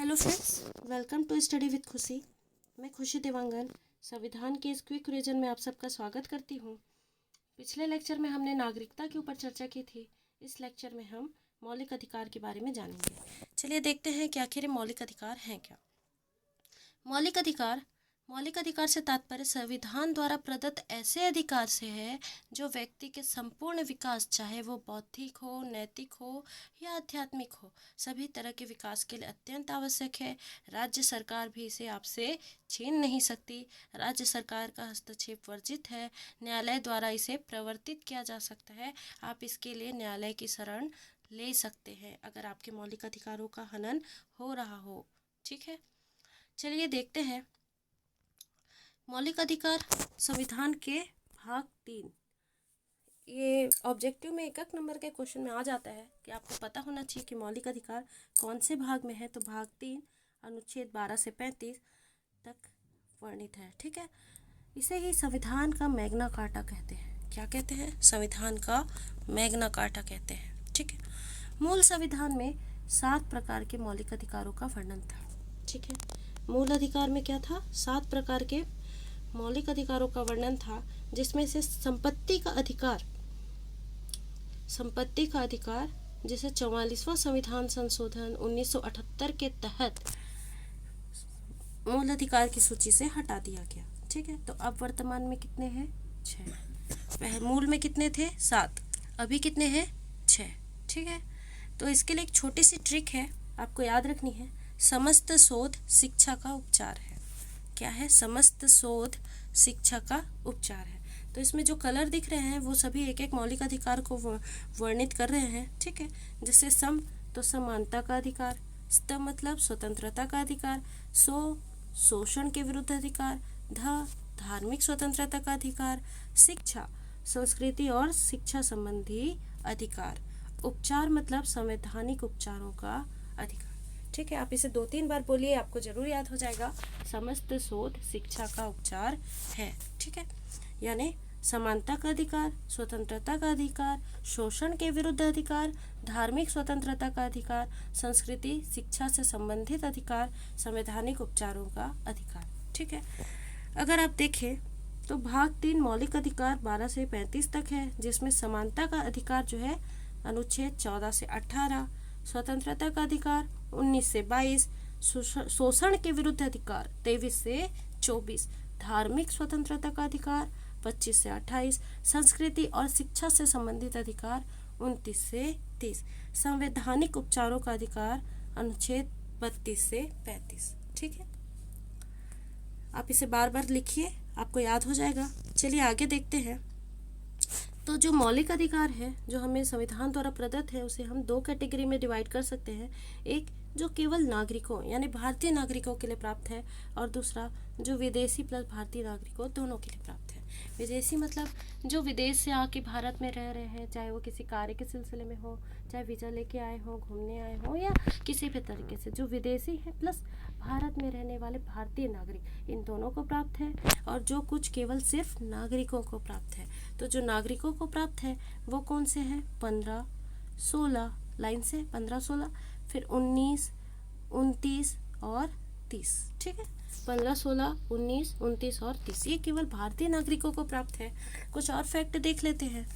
Hello friends, welcome to study with Khushi. मैं खुशी देवांगन संविधान के इस क्विक रिवीजन में आप सबका स्वागत करती हूँ। पिछले लेक्चर में हमने नागरिकता के ऊपर चर्चा की थी। इस लेक्चर में हम मौलिक अधिकार के बारे में जानेंगे। चलिए देखते हैं कि आखिर मौलिक अधिकार हैं क्या। मौलिक अधिकार से तात्पर्य संविधान द्वारा प्रदत्त ऐसे अधिकार से है जो व्यक्ति के संपूर्ण विकास, चाहे वो बौद्धिक हो, नैतिक हो या आध्यात्मिक हो, सभी तरह के विकास के लिए अत्यंत आवश्यक है। राज्य सरकार भी इसे आपसे छीन नहीं सकती। राज्य सरकार का हस्तक्षेप वर्जित है। न्यायालय द्वारा इसे प्रवर्तित किया जा सकता है। आप इसके लिए न्यायालय की शरण ले सकते हैं अगर आपके मौलिक अधिकारों का हनन हो रहा हो। ठीक है, चलिए देखते हैं मौलिक अधिकार संविधान के भाग 3। ये ऑब्जेक्टिव में 1 नंबर के क्वेश्चन में आ जाता है कि आपको पता होना चाहिए कि मौलिक अधिकार कौन से भाग में है। तो भाग 3 अनुच्छेद 12 से 35 तक वर्णित है। ठीक है, इसे ही संविधान का मैग्ना कार्टा कहते हैं। क्या कहते हैं? संविधान का मैग्ना कार्टा कहते हैं। ठीक है, मूल संविधान में 7 प्रकार के मौलिक अधिकारों का वर्णन था। ठीक है, मूल अधिकार में क्या था? 7 प्रकार के मौलिक अधिकारों का वर्णन था, जिसमें से संपत्ति का अधिकार जिसे 44वां संविधान संशोधन 1978 के तहत मूल अधिकार की सूची से हटा दिया गया। ठीक है, तो अब वर्तमान में कितने हैं? 6। मूल में कितने थे? 7। अभी कितने हैं? 6। ठीक है, तो इसके लिए एक छोटी सी ट्रिक है, आपको याद रखनी है। समस्त शोध शिक्षा का उपचार है। क्या है? समस्त शोध शिक्षा का उपचार है। तो इसमें जो कलर दिख रहे हैं वो सभी एक एक मौलिक अधिकार को वर्णित कर रहे हैं। ठीक है, जैसे सम तो समानता का अधिकार, स्त मतलब स्वतंत्रता का अधिकार, शोषण के विरुद्ध अधिकार, धार्मिक स्वतंत्रता का अधिकार, शिक्षा संस्कृति और शिक्षा संबंधी अधिकार, उपचार मतलब संवैधानिक उपचारों का अधिकार। ठीक है, आप इसे 2-3 बार बोलिए, आपको जरूर याद हो जाएगा। समस्त शोध शिक्षा का उपचार है। ठीक है, यानी समानता का अधिकार, स्वतंत्रता का अधिकार, शोषण के विरुद्ध अधिकार, धार्मिक स्वतंत्रता का अधिकार, संस्कृति शिक्षा से संबंधित अधिकार, संवैधानिक उपचारों का अधिकार। ठीक है, अगर आप देखें तो भाग 3 मौलिक अधिकार 12 से 35 तक है, जिसमें समानता का अधिकार जो है अनुच्छेद 14 से 18, स्वतंत्रता का अधिकार 19 से 22, शोषण के विरुद्ध अधिकार 23 से 24, धार्मिक स्वतंत्रता का अधिकार 25 से 28, संस्कृति और शिक्षा से संबंधित अधिकार 29 से 30, संवैधानिक उपचारों का अधिकार अनुच्छेद 32 से 35। ठीक है, आप इसे बार बार लिखिए, आपको याद हो जाएगा। चलिए आगे देखते हैं। तो जो मौलिक अधिकार है जो हमें संविधान द्वारा प्रदत्त है, उसे हम 2 कैटेगरी में डिवाइड कर सकते हैं। एक जो केवल नागरिकों यानी भारतीय नागरिकों के लिए प्राप्त है, और दूसरा जो विदेशी प्लस भारतीय नागरिकों दोनों के लिए प्राप्त है। विदेशी मतलब जो विदेश से आके भारत में रह रहे हैं, चाहे वो किसी कार्य के सिलसिले में हो, चाहे वीज़ा लेके आए हो, घूमने आए हो, या किसी भी तरीके से जो विदेशी है प्लस भारत में रहने वाले भारतीय नागरिक, इन दोनों को प्राप्त है। और जो कुछ केवल सिर्फ नागरिकों को प्राप्त है। तो जो नागरिकों को प्राप्त है वो कौन से हैं? 15, 16 लाइन से 15, 16, फिर 19, 29 और 30। ठीक है, 15, 16, 19, 29 और 30 ये केवल भारतीय नागरिकों को प्राप्त है। कुछ और फैक्ट देख लेते हैं।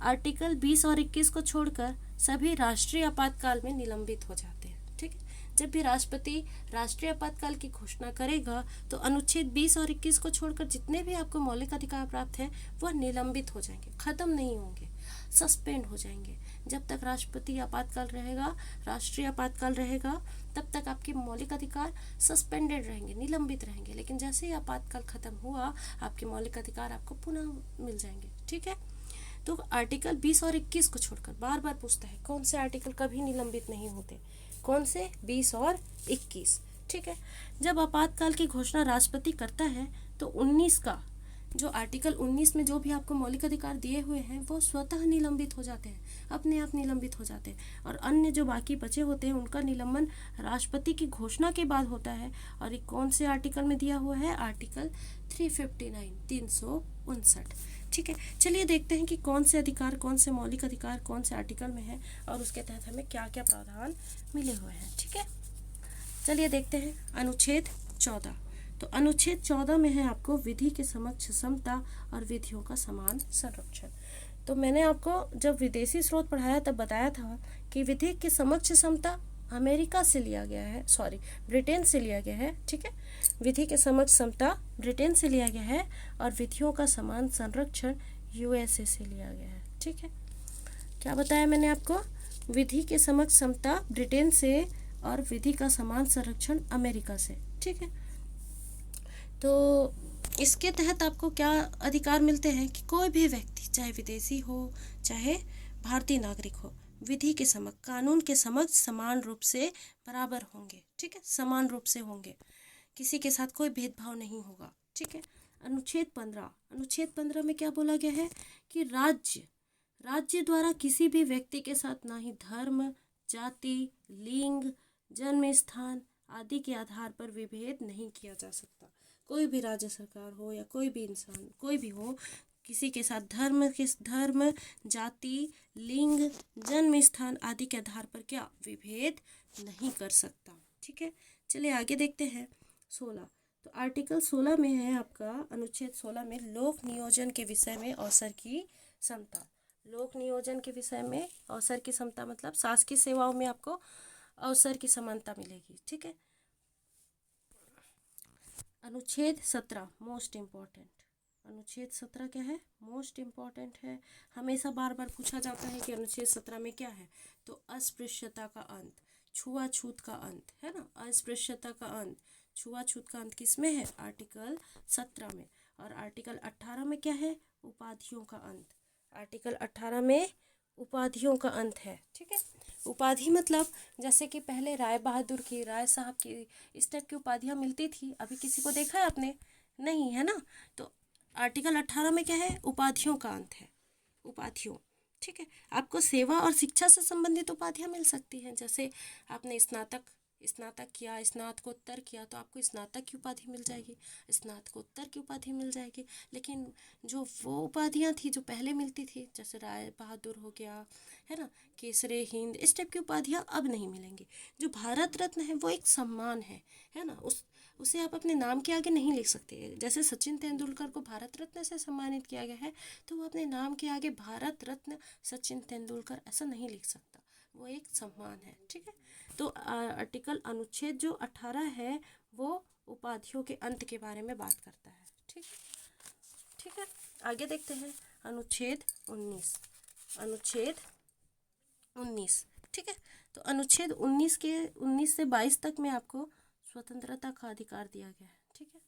आर्टिकल 20 और 21 को छोड़कर सभी राष्ट्रीय आपातकाल में निलंबित हो जाते हैं। ठीक है, जब भी राष्ट्रपति राष्ट्रीय आपातकाल की घोषणा करेगा तो अनुच्छेद 20 और 21 को छोड़कर जितने भी आपको मौलिक अधिकार प्राप्त हैं वह निलंबित हो जाएंगे, खत्म नहीं होंगे, सस्पेंड हो जाएंगे। जब तक राष्ट्रपति आपातकाल रहेगा, राष्ट्रीय आपातकाल रहेगा, तब तक आपके मौलिक अधिकार सस्पेंडेड रहेंगे, निलंबित रहेंगे। लेकिन जैसे ही आपातकाल खत्म हुआ, आपके मौलिक अधिकार आपको पुनः मिल जाएंगे। ठीक है, तो आर्टिकल 20 और 21 को छोड़कर बार बार पूछता है कौन से आर्टिकल कभी निलंबित नहीं होते? कौन से? 20 और 21। ठीक है, जब आपातकाल की घोषणा राष्ट्रपति करता है तो 19 का जो आर्टिकल 19 में जो भी आपको मौलिक अधिकार दिए हुए हैं वो स्वतः निलंबित हो जाते हैं, अपने आप निलंबित हो जाते हैं। और अन्य जो बाकी बचे होते हैं उनका निलंबन राष्ट्रपति की घोषणा के बाद होता है। और ये कौन से आर्टिकल में दिया हुआ है? आर्टिकल 359, 359। ठीक है, चलिए देखते हैं कि कौन से अधिकार, कौन से मौलिक अधिकार कौन से आर्टिकल में है और उसके तहत हमें क्या क्या प्रावधान मिले हुए हैं। ठीक है, चलिए देखते हैं अनुच्छेद 14। तो अनुच्छेद 14 में है आपको विधि के समक्ष समता और विधियों का समान संरक्षण। तो मैंने आपको जब विदेशी स्रोत पढ़ाया तब बताया था कि विधि के समक्ष समता अमेरिका से लिया गया है, सॉरी ब्रिटेन से लिया गया है, ठीक है। विधि के समक्ष समता ब्रिटेन से लिया गया है और विधियों का समान संरक्षण यूएसए से लिया गया है, ठीक है। क्या बताया मैंने आपको? विधि के समक्ष समता ब्रिटेन से और विधि का समान संरक्षण अमेरिका से, ठीक है। तो इसके तहत आपको क्या अधिकार मिलते हैं कि कोई भी व्यक्ति चाहे विदेशी हो चाहे भारतीय नागरिक हो, विधि के समक्ष कानून के समक्ष समान रूप से बराबर होंगे, ठीक है, समान रूप से होंगे, किसी के साथ कोई भेदभाव नहीं होगा, ठीक है। अनुच्छेद 15, अनुच्छेद 15 में क्या बोला गया है कि राज्य द्वारा किसी भी व्यक्ति के साथ ना ही धर्म, जाति, लिंग, जन्म स्थान आदि के आधार पर विभेद नहीं किया जा सकता। कोई भी राज्य सरकार हो या कोई भी इंसान कोई भी हो, किसी के साथ धर्म, जाति, लिंग, जन्म स्थान आदि के आधार पर क्या विभेद नहीं कर सकता, ठीक है। चलिए आगे देखते हैं 16। तो आर्टिकल 16 में है आपका, अनुच्छेद 16 में लोक नियोजन के विषय में अवसर की समता। लोक नियोजन के विषय में अवसर की समता मतलब शासकीय सेवाओं में आपको अवसर की समानता मिलेगी, ठीक है। अनुच्छेद 17 मोस्ट इम्पॉर्टेंट। अनुच्छेद 17 क्या है? मोस्ट इम्पॉर्टेंट है। हमेशा बार बार पूछा जाता है कि अनुच्छेद 17 में क्या है, तो अस्पृश्यता का अंत, छुआछूत का अंत, है ना। अस्पृश्यता का अंत, छुआछूत का अंत किस में है? आर्टिकल 17 में। और आर्टिकल 18 में क्या है? उपाधियों का अंत। आर्टिकल 18 में उपाधियों का अंत है, ठीक है। उपाधि मतलब जैसे कि पहले राय बहादुर की, राय साहब की, इस टाइप की उपाधियाँ मिलती थी, अभी किसी को देखा है आपने? नहीं, है ना। तो आर्टिकल 18 में क्या है? उपाधियों का अंत है, उपाधियों, ठीक है। आपको सेवा और शिक्षा से संबंधित उपाधियाँ मिल सकती हैं, जैसे आपने स्नातक किया, स्नातकोत्तर किया, तो आपको स्नातक की उपाधि मिल जाएगी, स्नातकोत्तर की उपाधि मिल जाएगी। लेकिन जो वो उपाधियाँ थी जो पहले मिलती थी, जैसे राय बहादुर हो गया, है ना, केसरे हिंद, इस टाइप की उपाधियाँ अब नहीं मिलेंगी। जो भारत रत्न है वो एक सम्मान है ना, उसे आप अपने नाम के आगे नहीं लिख सकते। जैसे सचिन तेंदुलकर को भारत रत्न से सम्मानित किया गया है, तो वो अपने नाम के आगे भारत रत्न सचिन तेंदुलकर ऐसा नहीं लिख सकता, वो एक सम्मान है, ठीक है। तो आर्टिकल अनुच्छेद जो 18 है वो उपाधियों के अंत के बारे में बात करता है, ठीक है। आगे देखते हैं अनुच्छेद 19। अनुच्छेद 19, ठीक है। तो अनुच्छेद 19 से 22 तक में आपको स्वतंत्रता का अधिकार दिया गया है, ठीक है।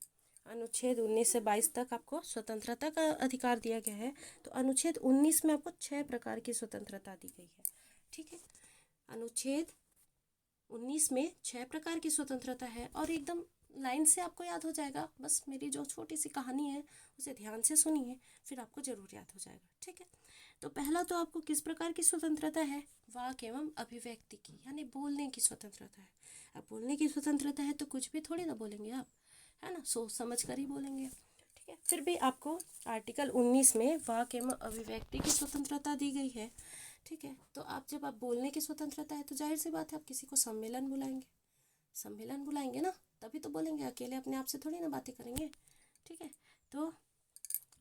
अनुच्छेद 19 से 22 तक आपको स्वतंत्रता का अधिकार दिया गया है। तो अनुच्छेद 19 में आपको 6 प्रकार की स्वतंत्रता दी गई है, ठीक है। अनुच्छेद 19 में 6 प्रकार की स्वतंत्रता है और एकदम लाइन से आपको याद हो जाएगा। बस मेरी जो छोटी सी कहानी है उसे ध्यान से सुनिए, फिर आपको जरूर याद हो जाएगा, ठीक है। तो पहला तो आपको किस प्रकार की स्वतंत्रता है? वाक एवं अभिव्यक्ति की, यानी बोलने की स्वतंत्रता है। अब बोलने की स्वतंत्रता है तो कुछ भी थोड़ी ना बोलेंगे आप, है ना, सोच समझ कर ही बोलेंगे, ठीक है। फिर भी आपको आर्टिकल 19 में वाक एवं अभिव्यक्ति की स्वतंत्रता दी गई है, ठीक है। तो जब आप बोलने की स्वतंत्रता है तो जाहिर सी बात है आप किसी को सम्मेलन बुलाएंगे ना, तभी तो बोलेंगे, अकेले अपने आप से थोड़ी ना बातें करेंगे, ठीक है। तो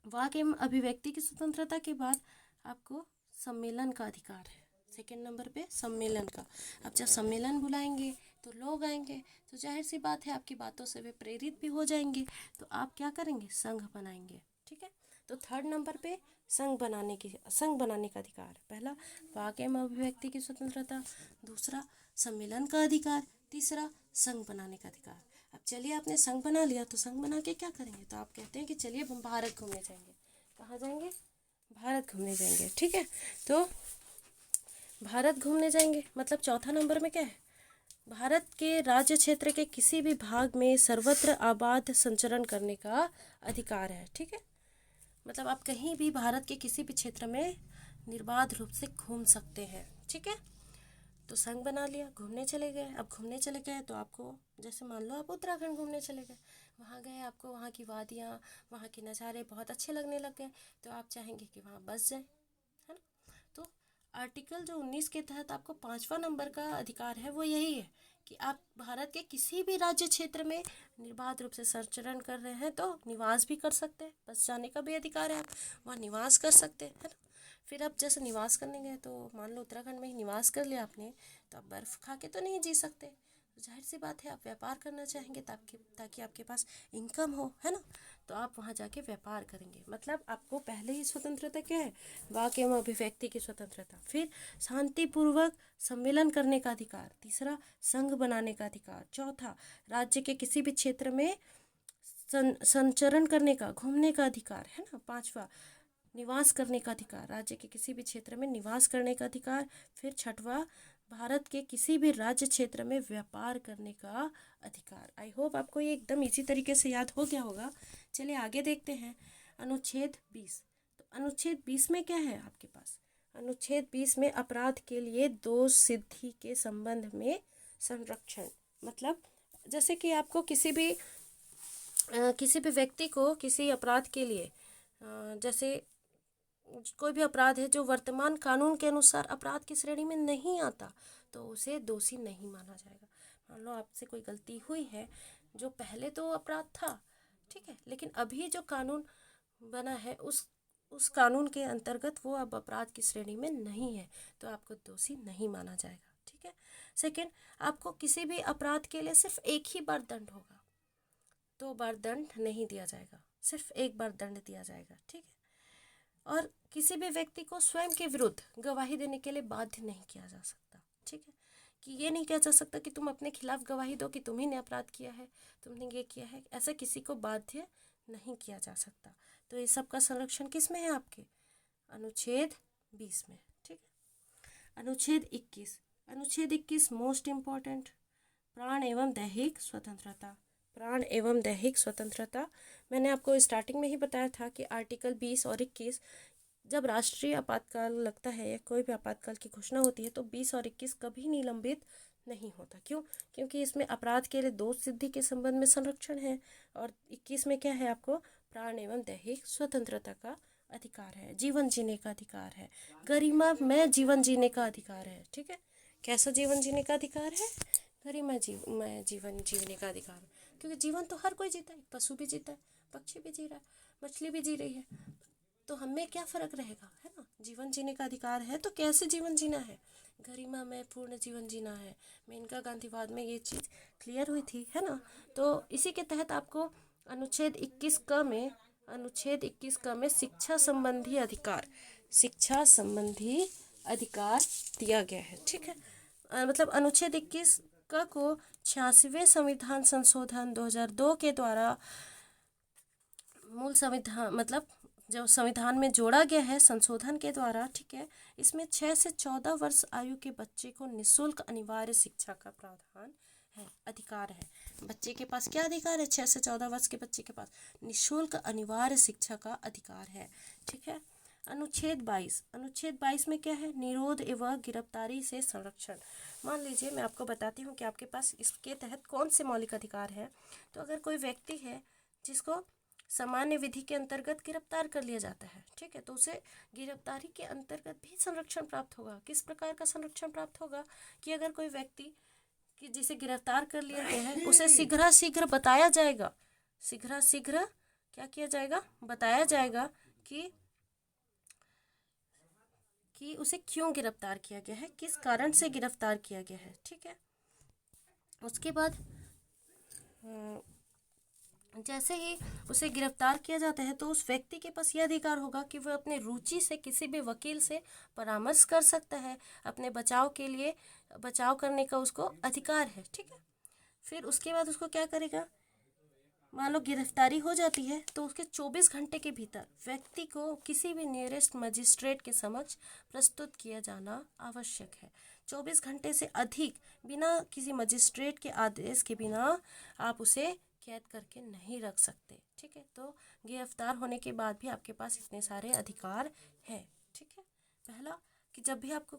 वाक एवं अभिव्यक्ति की स्वतंत्रता के बाद आपको सम्मेलन का अधिकार है, सेकंड नंबर पे सम्मेलन का। अब जब सम्मेलन बुलाएंगे तो लोग आएंगे, तो जाहिर सी बात है आपकी बातों से वे प्रेरित भी हो जाएंगे, तो आप क्या करेंगे? संघ बनाएंगे, ठीक है। तो थर्ड नंबर पे संघ बनाने का अधिकार। पहला वाक एवं अभिव्यक्ति की स्वतंत्रता, दूसरा सम्मेलन का अधिकार, तीसरा संघ बनाने का अधिकार। अब चलिए आपने संघ बना लिया, तो संघ बना के क्या करेंगे? तो आप कहते हैं कि चलिए हम भारत घूमने जाएंगे। कहाँ जाएंगे? भारत घूमने जाएंगे, ठीक है। तो भारत घूमने जाएंगे मतलब चौथा नंबर में क्या है? भारत के राज्य क्षेत्र के किसी भी भाग में सर्वत्र आबाद संचरण करने का अधिकार है, ठीक है। मतलब आप कहीं भी भारत के किसी भी क्षेत्र में निर्बाध रूप से घूम सकते हैं, ठीक है। तो संघ बना लिया, घूमने चले गए। अब घूमने चले गए तो आपको, जैसे मान लो आप उत्तराखंड घूमने चले गए, वहाँ गए, आपको वहाँ की वादियाँ, वहाँ के नज़ारे बहुत अच्छे लगने लग गए, तो आप चाहेंगे कि वहाँ बस जाए, है ना। तो आर्टिकल जो 19 के तहत आपको 5वां नंबर का अधिकार है वो यही है कि आप भारत के किसी भी राज्य क्षेत्र में निर्बाध रूप से संचरण कर रहे हैं तो निवास भी कर सकते हैं, बस जाने का भी अधिकार है, आप वहाँ निवास कर सकते हैं, है ना। फिर आप जैसे निवास करने गए तो मान लो उत्तराखंड में ही निवास कर लिया आपने, तो आप बर्फ़ खा के तो नहीं जी सकते, तो जाहिर सी बात है आप व्यापार करना चाहेंगे ताकि आपके पास इनकम हो, है ना। तो आप वहाँ जाके व्यापार करेंगे, मतलब आपको पहले ही स्वतंत्रता क्या है, वाक एवं अभिव्यक्ति की स्वतंत्रता, फिर शांतिपूर्वक सम्मेलन करने का अधिकार, तीसरा संघ बनाने का अधिकार, चौथा राज्य के किसी भी क्षेत्र में संचरण करने का, घूमने का अधिकार, है ना, पांचवा निवास करने का अधिकार, राज्य के किसी भी क्षेत्र में निवास करने का अधिकार, फिर छठवा भारत के किसी भी राज्य क्षेत्र में व्यापार करने का अधिकार। आई होप आपको ये एकदम इसी तरीके से याद हो गया होगा। चलिए आगे देखते हैं अनुच्छेद 20। तो अनुच्छेद 20 में क्या है आपके पास, अनुच्छेद 20 में अपराध के लिए दोष सिद्धि के संबंध में संरक्षण, मतलब जैसे कि आपको किसी भी व्यक्ति को किसी अपराध के लिए जैसे कोई भी अपराध है जो वर्तमान कानून के अनुसार अपराध की श्रेणी में नहीं आता तो उसे दोषी नहीं माना जाएगा। मान लो आपसे कोई गलती हुई है जो पहले तो अपराध था, ठीक है, लेकिन अभी जो कानून बना है उस कानून के अंतर्गत वो अब अपराध की श्रेणी में नहीं है, तो आपको दोषी नहीं माना जाएगा, ठीक है। सेकेंड, आपको किसी भी अपराध के लिए सिर्फ एक ही बार दंड होगा, 2 बार दंड नहीं दिया जाएगा, सिर्फ एक बार दंड दिया जाएगा, ठीक है। और किसी भी व्यक्ति को स्वयं के विरुद्ध गवाही देने के लिए बाध्य नहीं किया जा सकता, ठीक है, कि ये नहीं किया जा सकता कि तुम अपने खिलाफ गवाही दो कि तुम्ही ने अपराध किया है, तुमने ये किया है, ऐसा किसी को बाध्य नहीं किया जा सकता। तो ये सब का संरक्षण किस में है आपके अनुच्छेद 20 में, ठीक है। अनुच्छेद 21 मोस्ट इम्पॉर्टेंट, प्राण एवं दैहिक स्वतंत्रता। प्राण एवं दैहिक स्वतंत्रता, मैंने आपको स्टार्टिंग में ही बताया था कि आर्टिकल 20 और 21 जब राष्ट्रीय आपातकाल लगता है या कोई भी आपातकाल की घोषणा होती है तो 20 और 21 कभी निलंबित नहीं होता। क्यों? क्योंकि इसमें अपराध के लिए दोष सिद्धि के संबंध में संरक्षण है, और 21 में क्या है, आपको प्राण एवं दैहिक स्वतंत्रता का अधिकार है, जीवन जीने का अधिकार है, गरिमा में जीवन जीने का अधिकार है, ठीक है। कैसा जीवन जीने का अधिकार है? गरिमा में जीवन जीने का अधिकार, क्योंकि जीवन तो हर कोई जीता है, पशु भी जीता है, पक्षी भी जी रहा है, मछली भी जी रही है, तो हमें क्या फ़र्क रहेगा, है ना। जीवन जीने का अधिकार है तो कैसे जीवन जीना है, गरिमा में पूर्ण जीवन जीना है। मेनका गांधीवाद में ये चीज़ क्लियर हुई थी, है ना। तो इसी के तहत आपको अनुच्छेद 21 क में शिक्षा संबंधी अधिकार दिया गया है, ठीक है। मतलब अनुच्छेद 21 को 86वें संविधान संशोधन 2002 के द्वारा मूल संविधान, मतलब जो संविधान में जोड़ा गया है संशोधन के द्वारा, ठीक है। इसमें 6 से 14 वर्ष आयु के बच्चे को निःशुल्क अनिवार्य शिक्षा का प्रावधान है, अधिकार है। बच्चे के पास क्या अधिकार है? 6 से 14 वर्ष के बच्चे के पास निःशुल्क अनिवार्य शिक्षा का अधिकार है, ठीक है। अनुच्छेद 22 में क्या है? निरोध एवं गिरफ्तारी से संरक्षण। मान लीजिए मैं आपको बताती हूँ कि आपके पास इसके तहत कौन से मौलिक अधिकार हैं। तो अगर कोई व्यक्ति है जिसको सामान्य विधि के अंतर्गत गिरफ्तार कर लिया जाता है, ठीक है, तो उसे गिरफ्तारी के अंतर्गत भी संरक्षण प्राप्त होगा। किस प्रकार का संरक्षण प्राप्त होगा? कि अगर कोई व्यक्ति कि जिसे गिरफ्तार कर लिया गया है उसे शीघ्र बताया जाएगा, शीघ्र क्या किया जाएगा? बताया जाएगा कि उसे क्यों गिरफ्तार किया गया है, किस कारण से गिरफ्तार किया गया है, ठीक है। उसके बाद जैसे ही उसे गिरफ्तार किया जाता है तो उस व्यक्ति के पास यह अधिकार होगा कि वह अपने रुचि से किसी भी वकील से परामर्श कर सकता है, अपने बचाव के लिए बचाव करने का उसको अधिकार है, ठीक है। फिर उसके बाद उसको क्या करेगा? मान लो गिरफ्तारी हो जाती है तो उसके 24 घंटे के भीतर व्यक्ति को किसी भी नियरेस्ट मजिस्ट्रेट के समक्ष प्रस्तुत किया जाना आवश्यक है। 24 घंटे से अधिक बिना किसी मजिस्ट्रेट के आदेश के बिना आप उसे कैद करके नहीं रख सकते, ठीक है। तो गिरफ्तार होने के बाद भी आपके पास इतने सारे अधिकार हैं, ठीक है। पहला कि जब भी आपको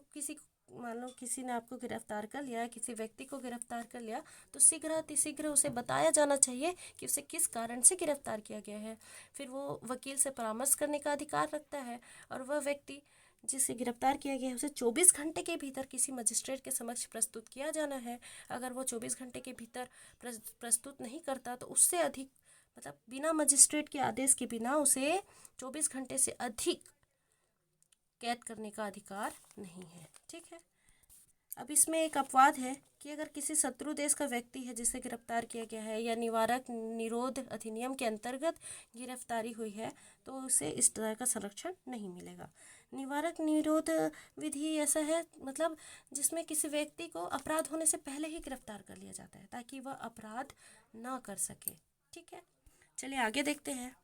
मान लो किसी ने आपको गिरफ्तार कर लिया है, किसी व्यक्ति को गिरफ्तार कर लिया, तो शीघ्र उसे बताया जाना चाहिए कि उसे किस कारण से गिरफ्तार किया गया है। फिर वो वकील से परामर्श करने का अधिकार रखता है, और वह व्यक्ति जिसे गिरफ्तार किया गया है उसे 24 घंटे के भीतर किसी मजिस्ट्रेट के समक्ष प्रस्तुत किया जाना है। अगर वो 24 घंटे के भीतर प्रस्तुत नहीं करता तो उससे अधिक, मतलब बिना मजिस्ट्रेट के आदेश के बिना उसे 24 घंटे से अधिक कैद करने का अधिकार नहीं है। ठीक है। अब इसमें एक अपवाद है कि अगर किसी शत्रु देश का व्यक्ति है जिसे गिरफ्तार किया गया है या निवारक निरोध अधिनियम के अंतर्गत गिरफ्तारी हुई है तो उसे इस तरह का संरक्षण नहीं मिलेगा। निवारक निरोध विधि ऐसा है, मतलब जिसमें किसी व्यक्ति को अपराध होने से पहले ही गिरफ्तार कर लिया जाता है ताकि वह अपराध ना कर सके। ठीक है, चलिए आगे देखते हैं।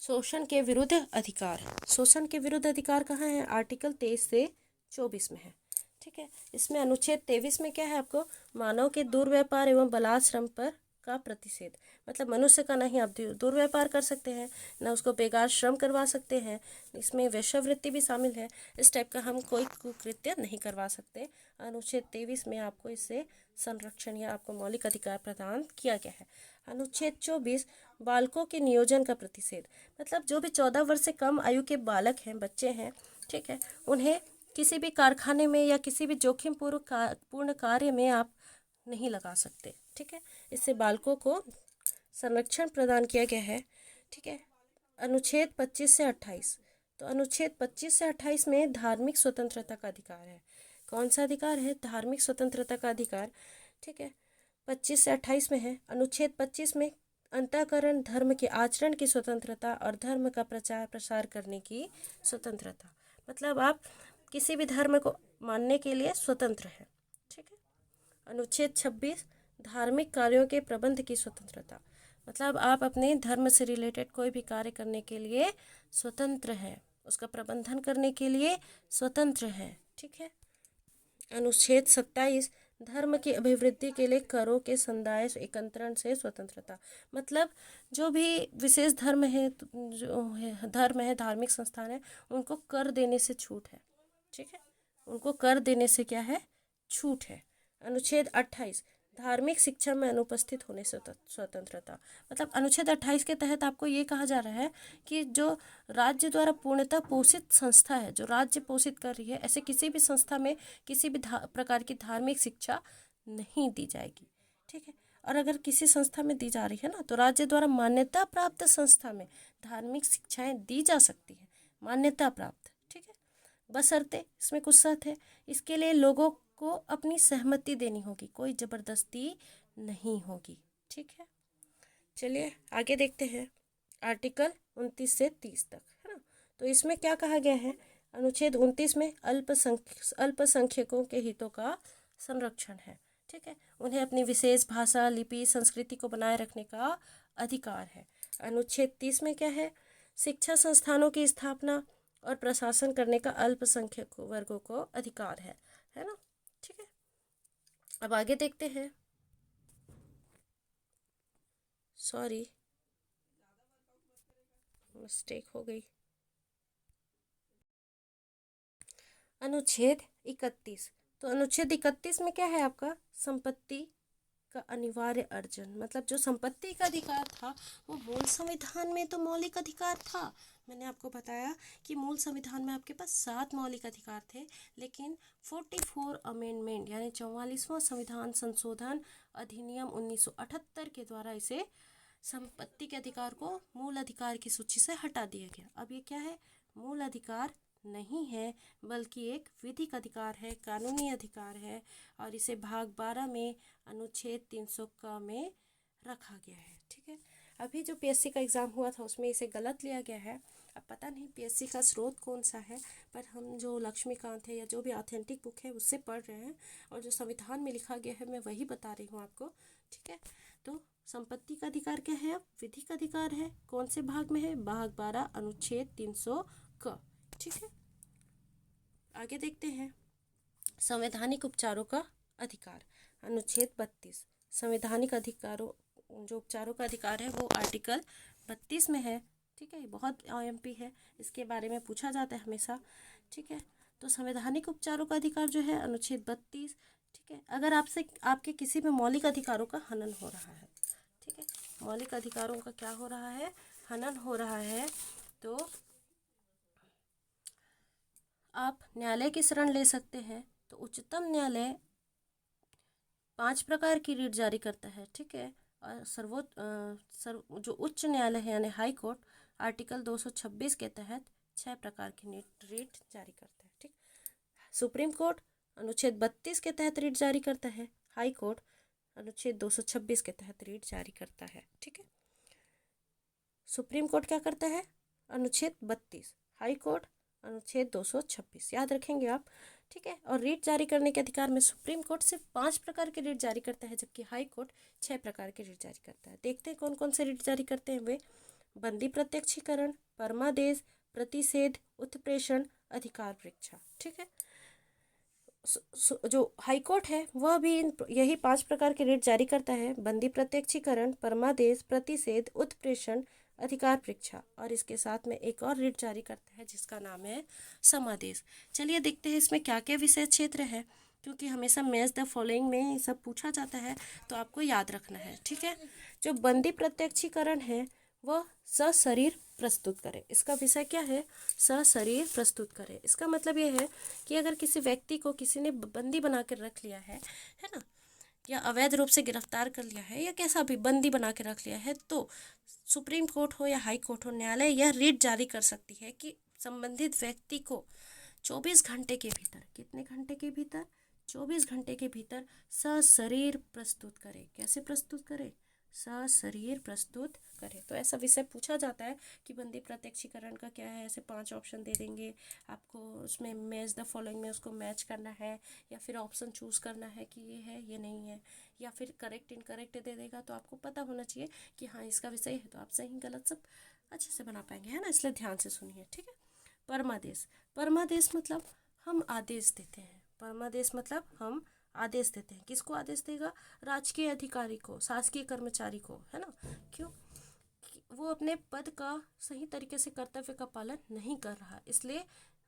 शोषण के विरुद्ध अधिकार। शोषण के विरुद्ध अधिकार कहाँ है? आर्टिकल 23 से 24 में है। ठीक है, इसमें अनुच्छेद 23 में क्या है आपको? मानव के दुर्व्यापार एवं बलात्श्रम पर का प्रतिषेध। मतलब मनुष्य का नहीं आप दुर्व्यापार कर सकते हैं, ना उसको बेकार श्रम करवा सकते हैं। इसमें वेश्यावृत्ति भी शामिल है। इस टाइप का हम कोई कुकृत्य नहीं करवा सकते। अनुच्छेद 23 में आपको इससे संरक्षण या आपको मौलिक अधिकार प्रदान किया गया है। अनुच्छेद 24 बालकों के नियोजन का प्रतिषेध। मतलब जो भी 14 वर्ष से कम आयु के बालक हैं, बच्चे हैं, ठीक है, उन्हें किसी भी कारखाने में या किसी भी जोखिम पूर्ण कार्य में आप नहीं लगा सकते। ठीक है, इससे बालकों को संरक्षण प्रदान किया गया है। ठीक है, अनुच्छेद 25 से 28। तो अनुच्छेद 25 से 28 में धार्मिक स्वतंत्रता का अधिकार है। कौन सा अधिकार है? धार्मिक स्वतंत्रता का अधिकार। ठीक है, 25 से 28 में है। अनुच्छेद 25 में अंतःकरण धर्म के आचरण की स्वतंत्रता और धर्म का प्रचार प्रसार करने की स्वतंत्रता। मतलब आप किसी भी धर्म को मानने के लिए स्वतंत्र है। ठीक है, अनुच्छेद 26 धार्मिक कार्यों के प्रबंध की स्वतंत्रता। मतलब आप अपने धर्म से रिलेटेड कोई भी कार्य करने के लिए स्वतंत्र है, उसका प्रबंधन करने के लिए स्वतंत्र है। ठीक है, अनुच्छेद 27 धर्म की अभिवृद्धि के लिए करों के संदाय एकत्रण से स्वतंत्रता। मतलब जो भी विशेष धर्म है, धार्मिक संस्थान है, उनको कर देने से छूट है। ठीक है, उनको कर देने से क्या है? छूट है। अनुच्छेद 28 धार्मिक शिक्षा में अनुपस्थित होने से स्वतंत्रता। मतलब अनुच्छेद 28 के तहत आपको ये कहा जा रहा है कि जो राज्य द्वारा पूर्णतः पोषित संस्था है, जो राज्य पोषित कर रही है, ऐसे किसी भी संस्था में किसी भी प्रकार की धार्मिक शिक्षा नहीं दी जाएगी। ठीक है, और अगर किसी संस्था में दी जा रही है ना, तो राज्य द्वारा मान्यता प्राप्त संस्था में धार्मिक शिक्षाएं दी जा सकती है, मान्यता प्राप्त। ठीक है, बशर्ते, इसमें कुछ शर्त है, इसके लिए लोगों को अपनी सहमति देनी होगी, कोई ज़बरदस्ती नहीं होगी। ठीक है, चलिए आगे देखते हैं। आर्टिकल 29 से 30 तक है ना। तो इसमें क्या कहा गया है? अनुच्छेद 29 में अल्पसंख्यकों के हितों का संरक्षण है। ठीक है, उन्हें अपनी विशेष भाषा, लिपि, संस्कृति को बनाए रखने का अधिकार है। अनुच्छेद 30 में क्या है? शिक्षा संस्थानों की स्थापना और प्रशासन करने का अल्पसंख्यक वर्गों को अधिकार है ना। ठीक है, अब आगे देखते हैं। सॉरी, मिस्टेक हो गई। अनुच्छेद 31। तो अनुच्छेद 31 में क्या है आपका? संपत्ति का अनिवार्य अर्जन। मतलब जो संपत्ति का अधिकार था वो मूल संविधान में तो मौलिक अधिकार था। मैंने आपको बताया कि मूल संविधान में आपके पास 7 मौलिक अधिकार थे, लेकिन 44 अमेंडमेंट यानी 44वां संविधान संशोधन अधिनियम 1978 के द्वारा इसे संपत्ति के अधिकार को मूल अधिकार की सूची से हटा दिया गया। अब ये क्या है? मूल अधिकार नहीं है, बल्कि एक विधिक अधिकार है, कानूनी अधिकार है, और इसे भाग 12 में अनुच्छेद 300 का में रखा गया है। ठीक है, अभी जो पीएससी का एग्ज़ाम हुआ था उसमें इसे गलत लिया गया है। अब पता नहीं पीएससी का स्रोत कौन सा है, पर हम जो लक्ष्मीकांत है या जो भी ऑथेंटिक बुक है उससे पढ़ रहे हैं, और जो संविधान में लिखा गया है मैं वही बता रही हूँ आपको। ठीक है, तो संपत्ति का अधिकार क्या है? अब विधिक अधिकार है। कौन से भाग में है? भाग 12 अनुच्छेद 300 का। ठीक है, आगे देखते हैं। संवैधानिक उपचारों का अधिकार। अनुच्छेद 32 संवैधानिक अधिकारों, जो उपचारों का अधिकार है वो आर्टिकल 32 में है। ठीक है, बहुत आईएमपी है, इसके बारे में पूछा जाता है हमेशा। ठीक है, तो संवैधानिक उपचारों का अधिकार जो है अनुच्छेद 32। ठीक है, अगर आपसे आपके किसी भी मौलिक अधिकारों का हनन हो रहा है, ठीक है, मौलिक अधिकारों का क्या हो रहा है? हनन हो रहा है, तो आप न्यायालय की शरण ले सकते हैं। तो उच्चतम न्यायालय 5 प्रकार की रीट जारी करता है, ठीक है। और जो उच्च न्यायालय है यानी हाई कोर्ट आर्टिकल 226 के तहत 6 प्रकार की रीट जारी करता है, ठीक। सुप्रीम कोर्ट अनुच्छेद 32 के तहत रीट जारी करता है। हाई कोर्ट अनुच्छेद 226 के तहत रीट जारी करता है, ठीक है। सुप्रीम कोर्ट क्या करता है? अनुच्छेद 32, हाई कोर्ट अनुच्छेद 226, याद रखेंगे आप, ठीक है। और रीट जारी करने के अधिकार में सुप्रीम कोर्ट सिर्फ 5 प्रकार के रीट जारी करता है, जबकि हाई कोर्ट 6 प्रकार के रीट जारी करता है। देखते हैं कौन कौन से रीट जारी करते हैं वे। बंदी प्रत्यक्षीकरण, परमादेश, प्रतिषेध, उत्प्रेषण, अधिकार परीक्षा, ठीक है। जो हाई कोर्ट है वह भी यही 5 प्रकार के रीट जारी करता है। बंदी प्रत्यक्षीकरण, परमादेश, प्रतिषेध, उत्प्रेषण, अधिकार परीक्षा, और इसके साथ में एक और रीट जारी करता है जिसका नाम है समादेश। चलिए देखते हैं इसमें क्या क्या विषय क्षेत्र है, क्योंकि हमेशा मैच द फॉलोइंग में सब पूछा जाता है तो आपको याद रखना है, ठीक है। जो बंदी प्रत्यक्षीकरण है वह सशरीर प्रस्तुत करे। इसका विषय क्या है? सशरीर प्रस्तुत करे। इसका मतलब यह है कि अगर किसी व्यक्ति को किसी ने बंदी बना कर रख लिया है ना, या अवैध रूप से गिरफ्तार कर लिया है, या कैसा भी बंदी बना के रख लिया है, तो सुप्रीम कोर्ट हो या हाई कोर्ट हो, न्यायालय यह रीट जारी कर सकती है कि संबंधित व्यक्ति को 24 घंटे के भीतर, कितने घंटे के भीतर? 24 घंटे के भीतर सशरीर प्रस्तुत करे। कैसे प्रस्तुत करे? सशरीर प्रस्तुत करे। तो ऐसा विषय पूछा जाता है कि बंदी प्रत्यक्षीकरण का क्या है। ऐसे 5 ऑप्शन दे देंगे आपको, उसमें मैच द फॉलोइंग में उसको मैच करना है, या फिर ऑप्शन चूज़ करना है कि ये है ये नहीं है, या फिर करेक्ट इनकरेक्ट दे देगा। तो आपको पता होना चाहिए कि हाँ इसका विषय है, तो आप सही गलत सब अच्छे से बना पाएंगे, है ना। इसलिए ध्यान से सुनिए, ठीक है। परमादेश, परमादेश मतलब हम आदेश देते हैं। परमादेश मतलब हम आदेश देते हैं। किसको आदेश देगा? राजकीय अधिकारी को, शासकीय कर्मचारी को, है ना। क्यों? वो अपने पद का सही तरीके से कर्तव्य का पालन नहीं कर रहा, इसलिए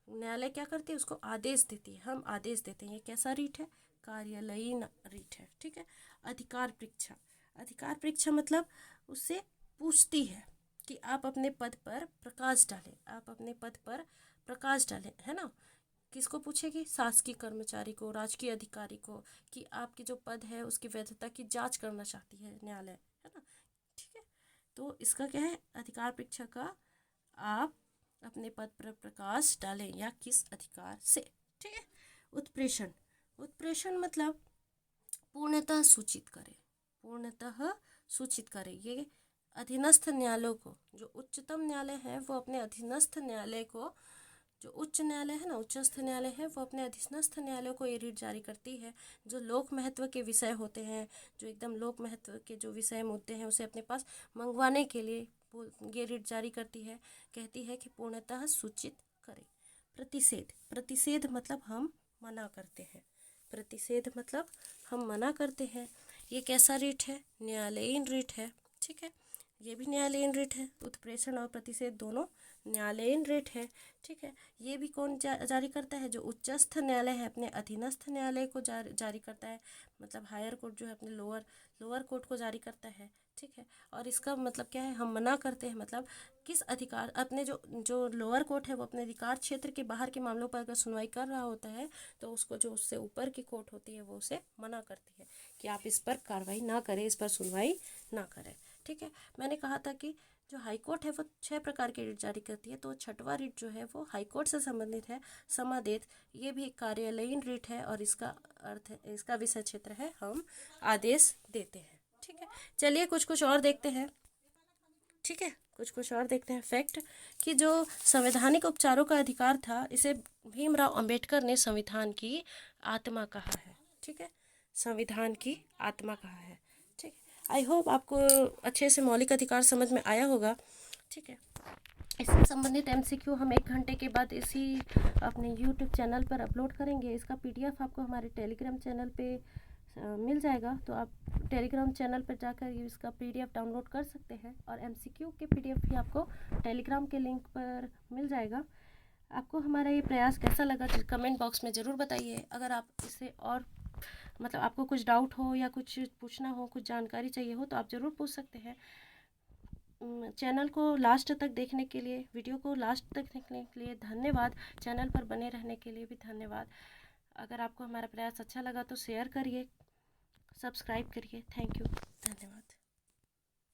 न्यायालय क्या करती है? उसको आदेश देती है। हम आदेश देते हैं। ये कैसा रीट है? कार्यालयीन रीट है, ठीक है। अधिकार परीक्षा, अधिकार परीक्षा मतलब उससे पूछती है कि आप अपने पद पर प्रकाश डालें, आप अपने पद पर प्रकाश डालें, है ना। किसको पूछेगी? शासकीय कर्मचारी को, राजकीय अधिकारी को, कि आपकी जो पद है उसकी वैधता की जांच करना चाहती है न्यायालय, है ना, ठीक है। तो इसका क्या है? अधिकार परीक्षा का आप अपने पद पर प्रकाश डालें या किस अधिकार से, ठीक है। उत्प्रेषण, उत्प्रेषण मतलब पूर्णतः सूचित करें, पूर्णतः सूचित करें। ये अधीनस्थ न्यायालयों को, जो उच्चतम न्यायालय है वो अपने अधीनस्थ न्यायालय को, जो उच्च न्यायालय है ना, उच्चस्थ न्यायालय है, वो अपने अधीनस्थ न्यायालयों को ये रीट जारी करती है। जो लोक महत्व के विषय होते हैं, जो एकदम लोक महत्व के जो विषय मुद्दे हैं, उसे अपने पास मंगवाने के लिए ये रीट जारी करती है। कहती है कि पूर्णतः सूचित करें। प्रतिषेध, प्रतिषेध मतलब हम मना करते हैं। प्रतिषेध मतलब हम मना करते हैं। ये कैसा रीट है? न्यायालयीन रीट है, ठीक है। ये भी न्यायालयीन रीट है। उत्प्रेषण और प्रतिषेध दोनों न्यायालयीन रीट है, ठीक है। ये भी कौन जारी करता है? जो उच्चस्थ न्यायालय है अपने अधीनस्थ न्यायालय को जारी करता है। मतलब हायर कोर्ट जो है अपने लोअर कोर्ट को जारी करता है, ठीक है। और इसका मतलब क्या है? हम मना करते हैं, मतलब किस अधिकार, अपने जो लोअर कोर्ट है वो अपने अधिकार क्षेत्र के बाहर के मामलों पर अगर सुनवाई कर रहा होता है तो उसको जो उससे ऊपर की कोर्ट होती है वो उसे मना करती है कि आप इस पर कार्रवाई ना करें, इस पर सुनवाई ना करें, ठीक है। मैंने कहा था कि जो हाई कोर्ट है वो 6 प्रकार की रीट जारी करती है, तो 6वां रीट जो है वो हाई कोर्ट से संबंधित है। समादेश, ये भी एक कार्यालयीन रीट है और इसका अर्थ है, इसका विषय क्षेत्र है हम आदेश देते हैं, ठीक है। चलिए कुछ और देखते हैं, ठीक है। कुछ और देखते हैं फैक्ट, कि जो संवैधानिक उपचारों का अधिकार था इसे भीमराव अंबेडकर ने संविधान की आत्मा कहा है, ठीक है। संविधान की आत्मा कहा है, ठीक है। आई होप आपको अच्छे से मौलिक अधिकार समझ में आया होगा, ठीक है। इससे संबंधित MCQ हम 1 घंटे के बाद इसी अपने YouTube चैनल पर अपलोड करेंगे। इसका PDF आपको हमारे टेलीग्राम चैनल पे मिल जाएगा, तो आप टेलीग्राम चैनल पर जाकर इसका PDF डाउनलोड कर सकते हैं, और MCQ के PDF भी आपको टेलीग्राम के लिंक पर मिल जाएगा। आपको हमारा ये प्रयास कैसा लगा कमेंट बॉक्स में ज़रूर बताइए। अगर आप इससे और मतलब आपको कुछ डाउट हो या कुछ पूछना हो, कुछ जानकारी चाहिए हो, तो आप ज़रूर पूछ सकते हैं। चैनल को लास्ट तक देखने के लिए, वीडियो को लास्ट तक देखने के लिए धन्यवाद। चैनल पर बने रहने के लिए भी धन्यवाद। अगर आपको हमारा प्रयास अच्छा लगा तो शेयर करिए, सब्सक्राइब करिए। Thank you.